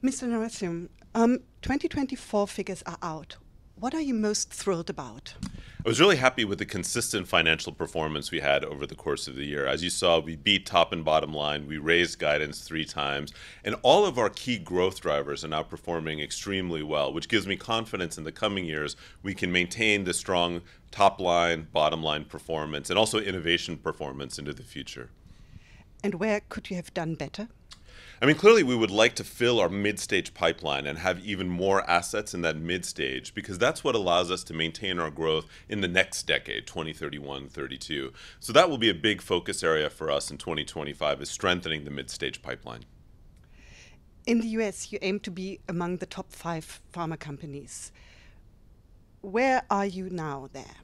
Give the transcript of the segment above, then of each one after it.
Mr. Narasimhan, 2024 figures are out. What are you most thrilled about? I was really happy with the consistent financial performance we had over the course of the year. As you saw, we beat top and bottom line, we raised guidance 3 times, and all of our key growth drivers are now performing extremely well, which gives me confidence in the coming years we can maintain the strong top line, bottom line performance, and also innovation performance into the future. And where could you have done better? I mean, clearly we would like to fill our mid-stage pipeline and have even more assets in that mid-stage, because that's what allows us to maintain our growth in the next decade, 2031, 32. So that will be a big focus area for us in 2025, is strengthening the mid-stage pipeline. In the US, you aim to be among the top 5 pharma companies. Where are you now there?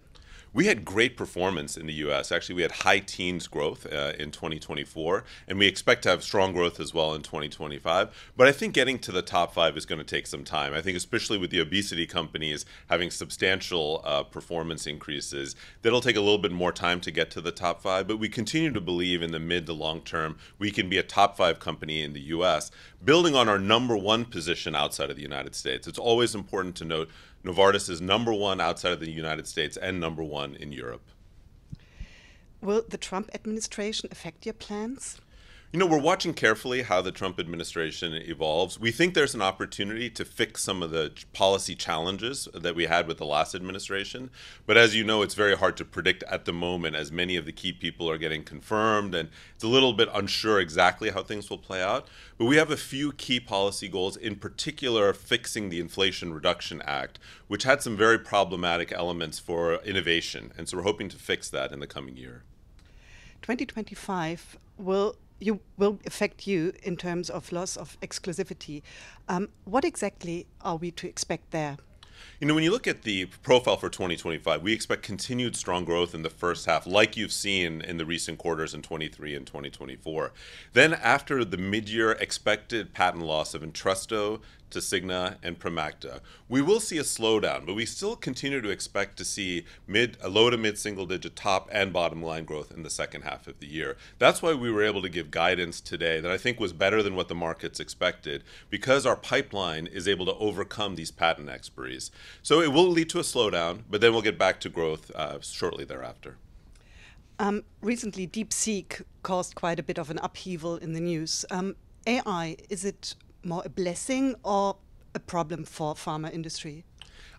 We had great performance in the US. Actually, we had high teens growth in 2024, and we expect to have strong growth as well in 2025. But I think getting to the top 5 is going to take some time. I think especially with the obesity companies having substantial performance increases, that'll take a little bit more time to get to the top 5. But we continue to believe in the mid to long term we can be a top 5 company in the US, building on our #1 position outside of the United States. It's always important to note Novartis is #1 outside of the United States and #1 in Europe. Will the Trump administration affect your plans? You know, we're watching carefully how the Trump administration evolves. We think there's an opportunity to fix some of the policy challenges that we had with the last administration. But as you know, it's very hard to predict at the moment, as many of the key people are getting confirmed, and it's a little bit unsure exactly how things will play out. But we have a few key policy goals, in particular fixing the Inflation Reduction Act, which had some very problematic elements for innovation. And so we're hoping to fix that in the coming year. 2025 will affect you in terms of loss of exclusivity. What exactly are we to expect there? You know, when you look at the profile for 2025, we expect continued strong growth in the first half, like you've seen in the recent quarters in 23 and 2024. Then after the mid-year expected patent loss of Entresto, Tasigna, and Promacta, we will see a slowdown, but we still continue to expect to see low to mid single-digit top and bottom line growth in the second half of the year. That's why we were able to give guidance today that I think was better than what the markets expected, because our pipeline is able to overcome these patent expiries. So it will lead to a slowdown, but then we'll get back to growth shortly thereafter. Recently, DeepSeek caused quite a bit of an upheaval in the news. AI, is it more a blessing or a problem for pharma industry?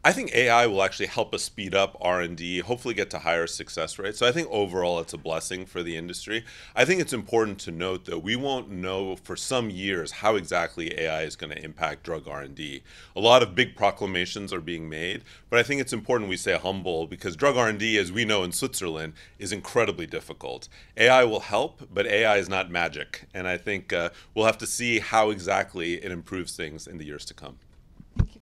I think AI will actually help us speed up R&D, hopefully get to higher success rates. So I think overall it's a blessing for the industry. I think it's important to note that we won't know for some years how exactly AI is going to impact drug R&D. A lot of big proclamations are being made, but I think it's important we stay humble, because drug R&D, as we know in Switzerland, is incredibly difficult. AI will help, but AI is not magic. And I think we'll have to see how exactly it improves things in the years to come.